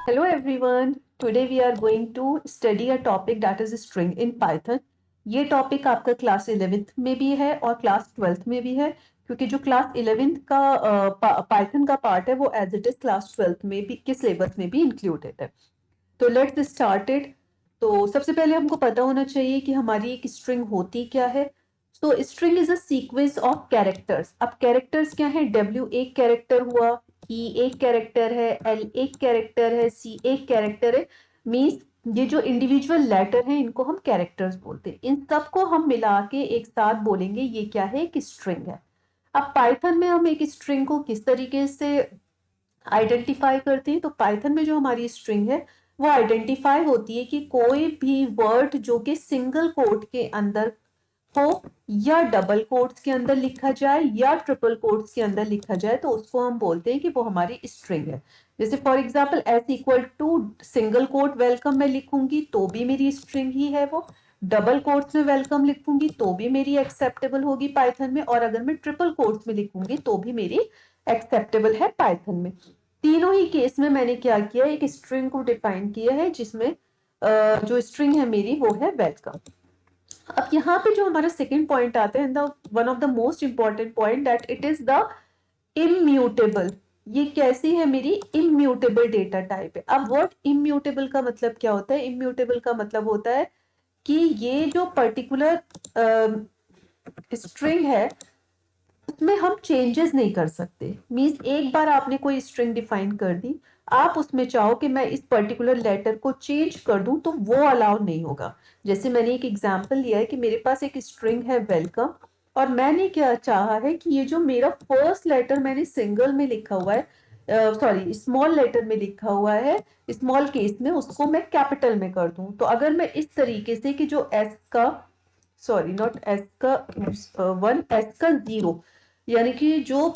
Hello everyone. Today we are going to study a topic that is string in Python. ये topic आपका class 11th में भी है और क्लास 12th में भी है, क्योंकि जो क्लास 11th का पाइथन का पार्ट है वो as it is class 12th में भी के सिलेबस में भी इंक्लूडेड है। तो लेट्स स्टार्टेड। तो सबसे पहले हमको पता होना चाहिए कि हमारी एक स्ट्रिंग होती क्या है। तो string is a sequence of characters. अब कैरेक्टर्स क्या है? W एक कैरेक्टर हुआ, E एक कैरेक्टर है, L एक कैरेक्टर है, C एक कैरेक्टर है। मीन्स ये जो इंडिविजुअल लेटर हैं इनको हम कैरेक्टर्स बोलते हैं। इन सबको हम मिला के एक साथ बोलेंगे ये क्या है? एक स्ट्रिंग है। अब पाइथन में हम एक स्ट्रिंग को किस तरीके से आइडेंटिफाई करते हैं? तो पाइथन में जो हमारी स्ट्रिंग है वो आइडेंटिफाई होती है कि कोई भी वर्ड जो कि सिंगल कोट के अंदर हो या डबल कोट्स के अंदर लिखा जाए या ट्रिपल कोट्स के अंदर लिखा जाए तो उसको हम बोलते हैं कि वो हमारी स्ट्रिंग है। जैसे for example S equal to single quote welcome मैं लिखूंगी तो भी मेरी स्ट्रिंग ही है वो। डबल कोट्स में वेलकम लिखूंगी तो भी मेरी एक्सेप्टेबल होगी पाइथन में, और अगर मैं ट्रिपल कोट्स में लिखूंगी तो भी मेरी एक्सेप्टेबल है पाइथन में। तीनों ही केस में मैंने क्या किया, एक स्ट्रिंग को डिफाइन किया है जिसमें जो स्ट्रिंग है मेरी वो है वेलकम। अब यहाँ पे जो हमारा सेकेंड पॉइंट आता है, one of the most important point, that it is the immutable. ये कैसी है? मेरी इम्यूटेबल डेटा टाइप है। अब वर्ड इम्यूटेबल का मतलब क्या होता है? इम्यूटेबल का मतलब होता है कि ये जो पर्टिकुलर स्ट्रिंग है उसमें हम चेंजेस नहीं कर सकते। मीन्स एक बार आपने कोई स्ट्रिंग डिफाइन कर दी, आप उसमें चाहो कि मैं इस पर्टिकुलर लेटर को चेंज कर दूं तो वो अलाउ नहीं होगा। जैसे मैंने एक एग्जांपल लिया है कि मेरे पास एक स्ट्रिंग है वेलकम, और मैंने क्या चाहा है कि ये जो मेरा फर्स्ट लेटर मैंने सिंगल में लिखा हुआ है, सॉरी स्मॉल लेटर में लिखा हुआ है, स्मॉल केस में, उसको मैं कैपिटल में कर दूं। तो अगर मैं इस तरीके से कि जो एस का, सॉरी नॉट एस का 1, एस का 0, यानी कि जो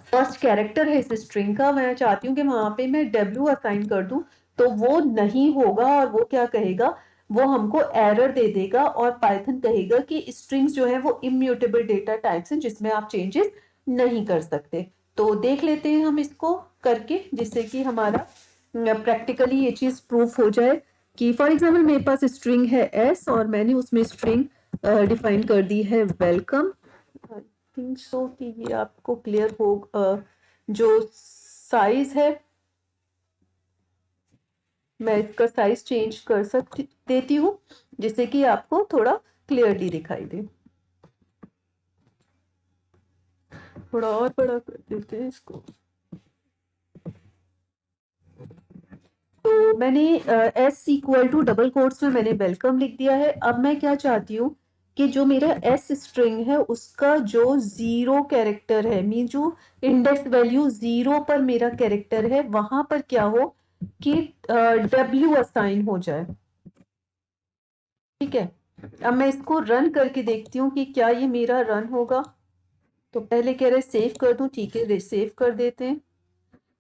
फर्स्ट कैरेक्टर है इस स्ट्रिंग का, मैं चाहती हूँ कि वहां पे मैं W असाइन कर दूं, तो वो नहीं होगा। और वो क्या कहेगा? वो हमको एरर दे देगा और पाइथन कहेगा कि स्ट्रिंग्स जो है वो इम्यूटेबल डेटा टाइप्स हैं जिसमें आप चेंजेस नहीं कर सकते। तो देख लेते हैं हम इसको करके, जिससे कि हमारा प्रैक्टिकली ये चीज प्रूफ हो जाए कि फॉर एग्जाम्पल मेरे पास स्ट्रिंग है S और मैंने उसमें स्ट्रिंग डिफाइन कर दी है वेलकम। थिंक सो कि ये आपको क्लियर हो। जो साइज है, मैं इसका साइज चेंज कर सकती देती हूँ जिससे कि आपको थोड़ा क्लियरली दिखाई दे। थोड़ा और बड़ा कर देते हैं इसको। तो मैंने S equal to double quotes में मैंने वेलकम लिख दिया है। अब मैं क्या चाहती हूँ कि जो मेरा S स्ट्रिंग है उसका जो 0 कैरेक्टर है, मीन जो इंडेक्स वैल्यू 0 पर मेरा कैरेक्टर है, वहां पर क्या हो कि W असाइन हो जाए। ठीक है। अब मैं इसको रन करके देखती हूँ कि क्या ये मेरा रन होगा। तो पहले कह रहे सेव कर दूं, ठीक है सेव कर देते हैं।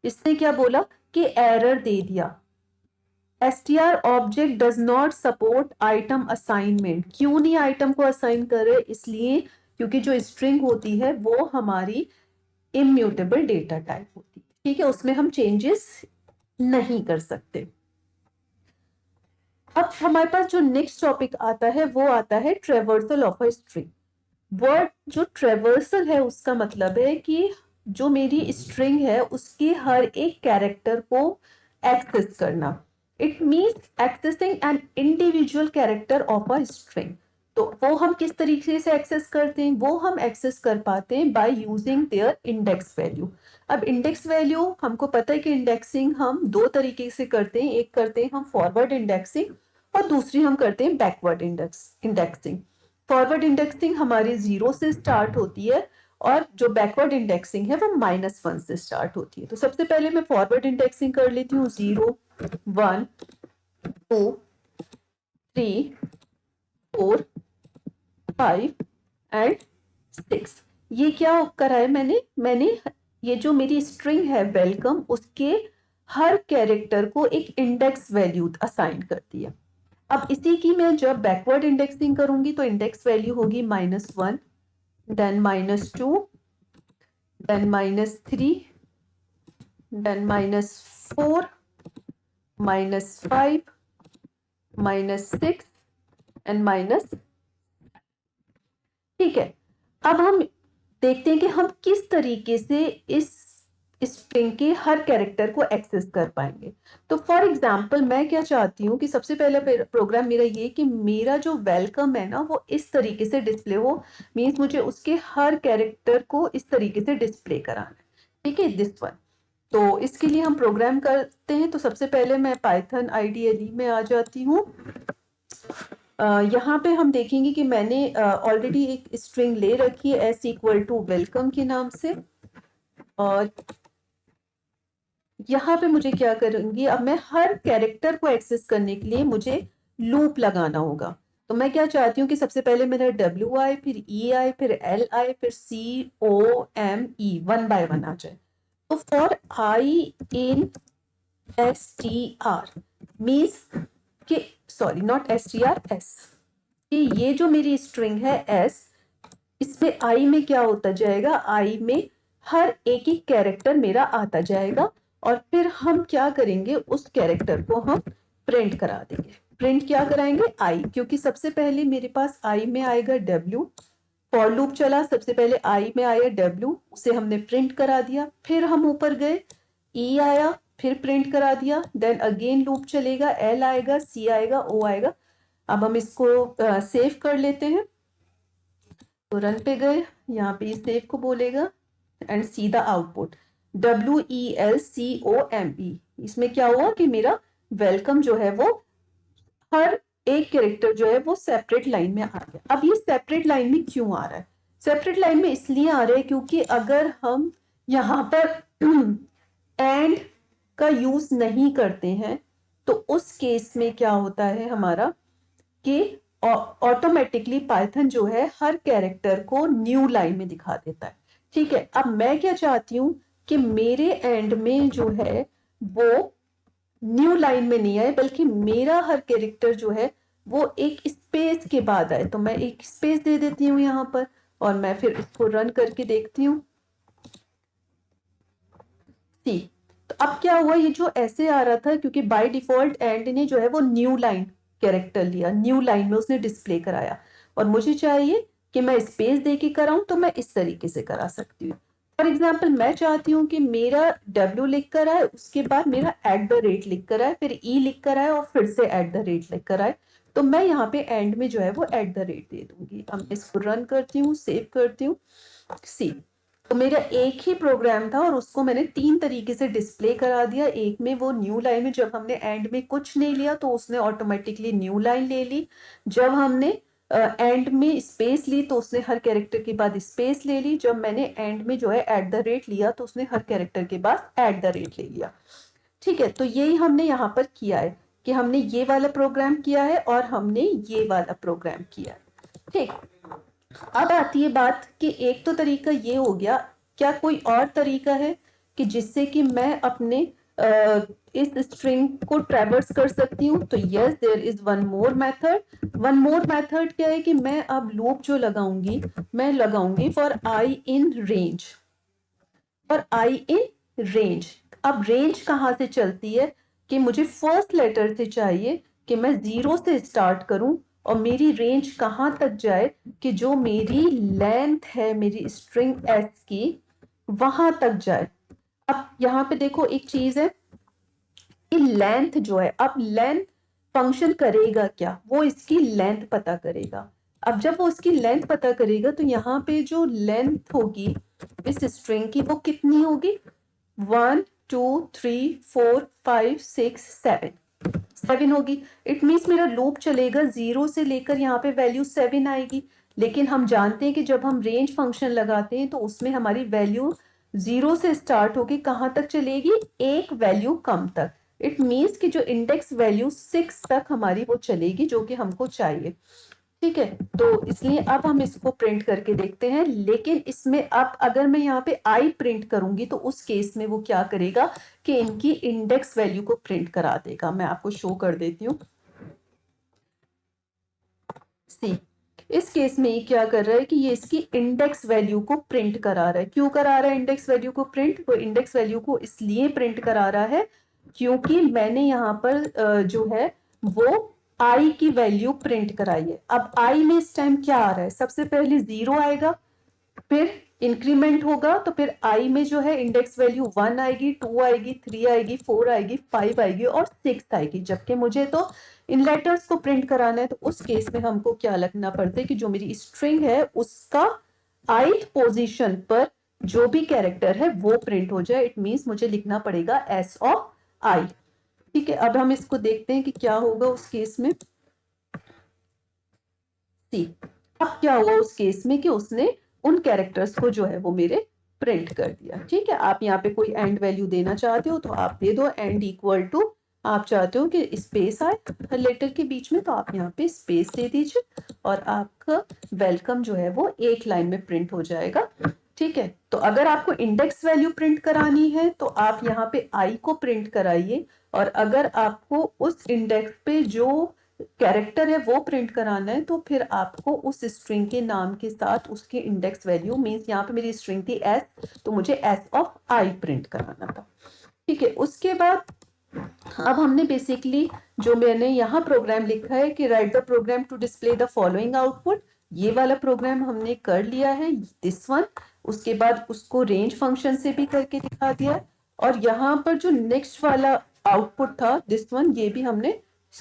इसने क्या बोला कि एरर दे दिया, str object does not support item assignment. क्यों नहीं आइटम को असाइन कर रहे? इसलिए क्योंकि जो स्ट्रिंग होती है वो हमारी इम्यूटेबल डेटा टाइप होती है। ठीक है, उसमें हम चेंजेस नहीं कर सकते। अब हमारे पास जो नेक्स्ट टॉपिक आता है वो आता है traversal of a string. Word जो ट्रेवर्सल है उसका मतलब है कि जो मेरी स्ट्रिंग है उसके हर एक कैरेक्टर को एक्सेस करना। It means accessing an individual character of a string. तो वो हम किस तरीके से एक्सेस करते हैं? वो हम एक्सेस कर पाते हैं by using their index value. अब इंडेक्स वैल्यू हमको पता है कि इंडेक्सिंग हम दो तरीके से करते हैं। एक करते हैं हम फॉरवर्ड इंडेक्सिंग और दूसरी हम करते हैं बैकवर्ड इंडेक्सिंग। फॉरवर्ड इंडेक्सिंग हमारी 0 से स्टार्ट होती है और जो बैकवर्ड इंडेक्सिंग है वो -1 से स्टार्ट होती है। तो सबसे पहले मैं फॉरवर्ड इंडेक्सिंग कर लेती हूँ। 0, 1, 2, 3, 4, 5 एंड 6। ये क्या करा है मैंने ये जो मेरी स्ट्रिंग है वेलकम, उसके हर कैरेक्टर को एक इंडेक्स वैल्यू असाइन कर दिया। अब इसी की मैं जब बैकवर्ड इंडेक्सिंग करूंगी तो इंडेक्स वैल्यू होगी -1, then -2, then -3, then -4 -5 -6 and minus. ठीक है, अब हम देखते हैं कि हम किस तरीके से इस स्ट्रिंग के हर कैरेक्टर को एक्सेस कर पाएंगे। तो फॉर एग्जांपल मैं क्या चाहती हूँ कि सबसे पहला प्रोग्राम मेरा ये कि मेरा जो वेलकम है ना वो इस तरीके से डिस्प्ले हो, मीन्स मुझे उसके हर कैरेक्टर को इस तरीके से डिस्प्ले कराना है। ठीक है, दिस वन। तो इसके लिए हम प्रोग्राम करते हैं। तो सबसे पहले मैं पाइथन IDE में आ जाती हूँ। यहाँ पे हम देखेंगे कि मैंने ऑलरेडी एक स्ट्रिंग ले रखी है s इक्वल टू वेलकम के नाम से। और यहाँ पे मुझे क्या करूंगी, अब मैं हर कैरेक्टर को एक्सेस करने के लिए मुझे लूप लगाना होगा। तो मैं क्या चाहती हूँ कि सबसे पहले मेरा WI, फिर EI, फिर LI, फिर COME 1 बाय 1 आ जाए। तो for I in STR means कि सॉरी नॉट STR S, कि ये जो मेरी स्ट्रिंग है S, इसमें I में क्या होता जाएगा, I में हर एक ही कैरेक्टर मेरा आता जाएगा। और फिर हम क्या करेंगे, उस कैरेक्टर को हम प्रिंट करा देंगे। प्रिंट क्या कराएंगे, I, क्योंकि सबसे पहले मेरे पास I में आएगा W। फॉर लूप चला, सबसे पहले I में आया W, उसे हमने प्रिंट करा दिया। फिर हम ऊपर गए, E आया, फिर प्रिंट करा दिया। देन अगेन लूप चलेगा, L आएगा, C आएगा, O आएगा। अब हम इसको सेव कर लेते हैं। तो रन पे गए, यहाँ पे सेव को बोलेगा and see the output WELCOME। इसमें क्या हुआ कि मेरा वेलकम जो है वो हर एक कैरेक्टर जो है वो सेपरेट लाइन में आ गया। अब ये सेपरेट लाइन में क्यों आ रहा है, सेपरेट लाइन में इसलिए आ रहा है क्योंकि अगर हम यहाँ पर एंड का यूज नहीं करते हैं तो उस केस में क्या होता है हमारा कि ऑटोमेटिकली पाइथन जो है हर कैरेक्टर को न्यू लाइन में दिखा देता है। ठीक है, अब मैं क्या चाहती हूँ कि मेरे एंड में जो है वो न्यू लाइन में नहीं आए, बल्कि मेरा हर कैरेक्टर जो है वो एक स्पेस के बाद आए। तो मैं एक स्पेस दे देती हूँ यहाँ पर, और मैं फिर इसको रन करके देखती हूँ। ठीक, तो अब क्या हुआ, ये जो ऐसे आ रहा था क्योंकि बाय डिफॉल्ट एंड ने जो है वो न्यू लाइन कैरेक्टर लिया, न्यू लाइन में उसने डिस्प्ले कराया। और मुझे चाहिए कि मैं स्पेस दे के कराऊं, तो मैं इस तरीके से करा सकती हूँ। फॉर एग्जाम्पल मैं चाहती हूँ कि मेरा W लिख कर आए, उसके बाद मेरा @ लिख कर आए, फिर E लिख कर आए और फिर से @ लिख कर आए। तो मैं यहाँ पे एंड में जो है वो @ दे दूंगी। अब इसको रन करती हूँ, सेव करती हूँ। सी, तो मेरा एक ही प्रोग्राम था और उसको मैंने 3 तरीके से डिस्प्ले करा दिया। एक में वो न्यू लाइन में जब हमने एंड में कुछ नहीं लिया तो उसने ऑटोमेटिकली न्यू लाइन ले ली। जब हमने एंड में स्पेस ली तो उसने हर कैरेक्टर के बाद स्पेस ले ली। जब मैंने एंड में जो है @ लिया तो उसने हर कैरेक्टर के बाद @ ले लिया। ठीक है, तो यही हमने यहाँ पर किया है कि हमने ये वाला प्रोग्राम किया है और हमने ये वाला प्रोग्राम किया है। ठीक, अब आती है बात कि एक तो तरीका ये हो गया, क्या कोई और तरीका है कि जिससे कि मैं अपने इस स्ट्रिंग को ट्रैवर्स कर सकती हूँ? तो yes, there is one more method. One more method क्या है कि मैं अब लूप जो लगाऊंगी, मैं लगाऊंगी फॉर आई इन रेंज। और आई इन रेंज, अब रेंज कहाँ से चलती है कि मुझे फर्स्ट लेटर से चाहिए कि मैं 0 से स्टार्ट करूं और मेरी रेंज कहाँ तक जाए कि जो मेरी लेंथ है मेरी स्ट्रिंग S की वहां तक जाए। अब यहाँ पे देखो एक चीज है कि लेंथ जो है, अब लेंथ फंक्शन करेगा क्या, वो इसकी लेंथ पता करेगा। अब जब वो उसकी लेंथ पता करेगा तो यहाँ पे जो लेंथ होगी इस स्ट्रिंग की वो कितनी होगी, 1 2 3 4 5 6 7 होगी। इट मीन्स मेरा लूप चलेगा 0 से लेकर यहाँ पे वैल्यू 7 आएगी। लेकिन हम जानते हैं कि जब हम रेंज फंक्शन लगाते हैं तो उसमें हमारी वैल्यू 0 से स्टार्ट होगी कहाँ तक चलेगी, एक वैल्यू कम तक। इट मीन्स कि जो इंडेक्स वैल्यू 6 तक हमारी वो चलेगी जो कि हमको चाहिए। ठीक है, तो इसलिए अब हम इसको प्रिंट करके देखते हैं। लेकिन इसमें अब अगर मैं यहाँ पे आई प्रिंट करूंगी तो उस केस में वो क्या करेगा कि इनकी इंडेक्स वैल्यू को प्रिंट करा देगा। मैं आपको शो कर देती हूँ। सी, इस केस में ये क्या कर रहा है कि ये इसकी इंडेक्स वैल्यू को प्रिंट करा रहा है। क्यों करा रहा है इंडेक्स वैल्यू को प्रिंट? वो इंडेक्स वैल्यू को इसलिए प्रिंट करा रहा है क्योंकि मैंने यहाँ पर जो है वो आई की वैल्यू प्रिंट कराई है। अब आई में इस टाइम क्या आ रहा है, सबसे पहले 0 आएगा, फिर इंक्रीमेंट होगा, तो फिर आई में जो है इंडेक्स वैल्यू 1 आएगी, 2 आएगी, 3 आएगी, 4 आएगी, 5 आएगी और 6 आएगी। जबकि मुझे तो इन लेटर्स को प्रिंट कराना है, तो उस केस में हमको क्या लिखना पड़ता है कि जो मेरी स्ट्रिंग है उसका ith पोजीशन पर जो भी कैरेक्टर है वो प्रिंट हो जाए। इट मीन्स मुझे लिखना पड़ेगा एस ऑफ आई। ठीक है, अब हम इसको देखते हैं कि क्या होगा उस केस में। सी, अब क्या हुआ उस केस में कि उसने उन कैरेक्टर्स को जो है वो मेरे प्रिंट कर दिया। ठीक है, आप यहाँ पे कोई एंड वैल्यू देना चाहते हो तो आप दे दो, एंड इक्वल टू, आप चाहते हो कि स्पेस आए लेटर के बीच में तो आप यहाँ पे स्पेस दे दीजिए और आपका वेलकम जो है वो एक लाइन में प्रिंट हो जाएगा। ठीक है, तो अगर आपको इंडेक्स वैल्यू प्रिंट करानी है तो आप यहाँ पे आई को प्रिंट कराइए, और अगर आपको उस इंडेक्स पे जो कैरेक्टर है वो प्रिंट कराना है तो फिर आपको उस स्ट्रिंग के नाम के साथ उसकी इंडेक्स वैल्यू, मीन्स यहाँ पे मेरी स्ट्रिंग थी एस, तो मुझे एस ऑफ आई प्रिंट कराना था। ठीक है, उसके बाद अब हमने बेसिकली जो मैंने यहाँ प्रोग्राम लिखा है कि write the program to display the following output, ये वाला प्रोग्राम हमने कर लिया है, दिस वन। उसके बाद उसको रेंज फंक्शन से भी करके दिखा दिया, और यहाँ पर जो नेक्स्ट वाला आउटपुट था दिस वन, ये भी हमने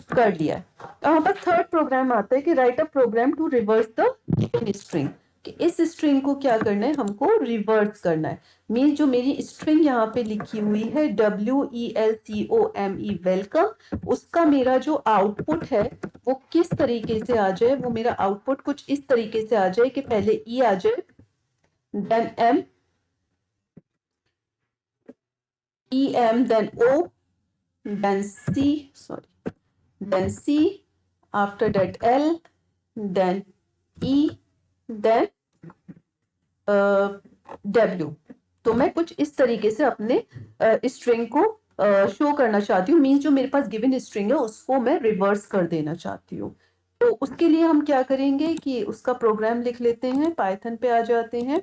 कर लिया है। यहाँ पर थर्ड प्रोग्राम आता है कि write a program to reverse the given string, कि इस स्ट्रिंग को क्या करना है, हमको रिवर्स करना है। मीन जो मेरी स्ट्रिंग यहाँ पे लिखी हुई है WELCOME वेलकम, उसका मेरा जो आउटपुट है वो किस तरीके से आ जाए, वो मेरा आउटपुट कुछ इस तरीके से आ जाए कि पहले E आ जाए, then M, EM, then O, then C, sorry, then C, after that L, then E, then W। तो मैं कुछ इस तरीके से अपने स्ट्रिंग को शो करना चाहती हूँ, मीन्स जो मेरे पास गिवन स्ट्रिंग है उसको मैं रिवर्स कर देना चाहती हूँ। तो उसके लिए हम क्या करेंगे कि उसका प्रोग्राम लिख लेते हैं, पाइथन पे आ जाते हैं।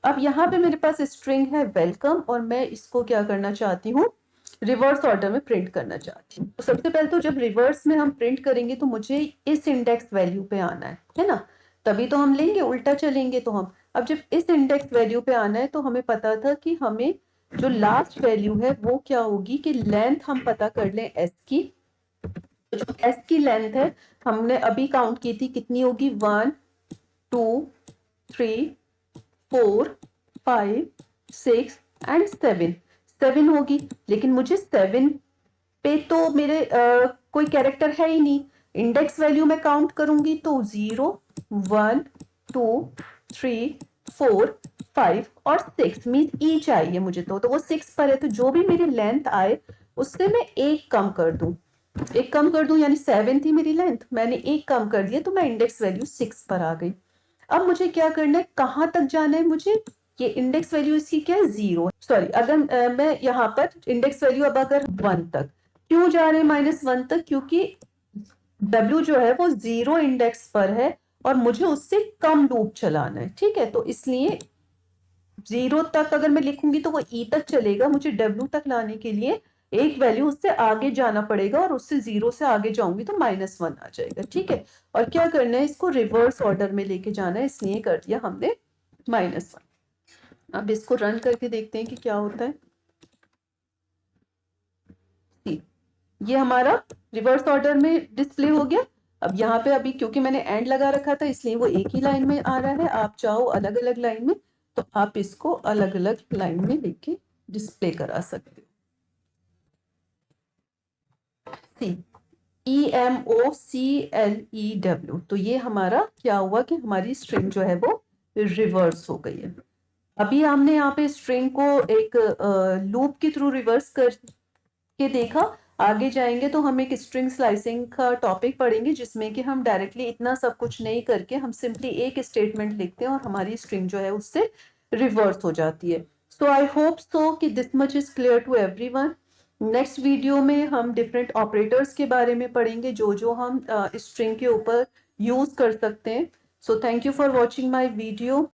अब यहाँ पे मेरे पास स्ट्रिंग है वेलकम, और मैं इसको क्या करना चाहती हूँ, रिवर्स ऑर्डर में प्रिंट करना चाहती हूँ। तो सबसे पहले तो जब रिवर्स में हम प्रिंट करेंगे तो मुझे इस इंडेक्स वैल्यू पे आना है ना, तभी तो हम लेंगे, उल्टा चलेंगे तो हम, अब जब इस इंडेक्स वैल्यू पे आना है तो हमें पता था कि हमें जो लास्ट वैल्यू है वो क्या होगी कि लेंथ हम पता कर लें एस की। तो जो एस की लेंथ है हमने अभी काउंट की थी, कितनी होगी, 1 2 3 4 5 6 एंड 7 होगी। लेकिन मुझे 7 पे तो मेरे कोई कैरेक्टर है ही नहीं, इंडेक्स वैल्यू में काउंट करूंगी तो 0 1 2 3 4 5 और 6 मीन ई चाहिए मुझे, तो वो 6 पर है, तो जो भी मेरी लेंथ आए उससे मैं एक कम कर दूं, एक कम कर दूं, यानी 7 थी मेरी लेंथ, मैंने एक कम कर दिया तो मैं इंडेक्स वैल्यू 6 पर आ गई। अब मुझे क्या करना है, कहां तक जाना है मुझे, ये इंडेक्स वैल्यू इसकी क्या है, 0, सॉरी, अगर मैं यहाँ पर इंडेक्स वैल्यू अब अगर 1 तक, क्यों जा रहे हैं -1 तक, क्योंकि W जो है वो 0 इंडेक्स पर है और मुझे उससे कम लूप चलाना है। ठीक है, तो इसलिए 0 तक अगर मैं लिखूंगी तो वो E तक चलेगा, मुझे W तक लाने के लिए एक वैल्यू उससे आगे जाना पड़ेगा, और उससे 0 से आगे जाऊंगी तो -1 आ जाएगा। ठीक है, और क्या करना है, इसको रिवर्स ऑर्डर में लेके जाना है, इसलिए कर दिया हमने -1। अब इसको रन करके देखते हैं कि क्या होता है। ये हमारा रिवर्स ऑर्डर में डिस्प्ले हो गया। अब यहाँ पे अभी क्योंकि मैंने एंड लगा रखा था इसलिए वो एक ही लाइन में आ रहा है, आप चाहो अलग अलग लाइन में तो आप इसको अलग अलग लाइन में लेके डिस्प्ले करा सकते हो। EMOCLEW, तो ये हमारा क्या हुआ कि हमारी स्ट्रिंग जो है वो रिवर्स हो गई है। अभी हमने यहाँ पे स्ट्रिंग को एक लूप के थ्रू रिवर्स कर के देखा। आगे जाएंगे तो हम एक स्ट्रिंग स्लाइसिंग का टॉपिक पढ़ेंगे जिसमें कि हम डायरेक्टली इतना सब कुछ नहीं करके हम सिंपली एक स्टेटमेंट लिखते हैं और हमारी स्ट्रिंग जो है उससे रिवर्स हो जाती है। सो आई होप सो कि this much is clear to everyone. Next video में हम डिफरेंट ऑपरेटर्स के बारे में पढ़ेंगे जो जो हम स्ट्रिंग के ऊपर यूज कर सकते हैं। So thank you for watching my video.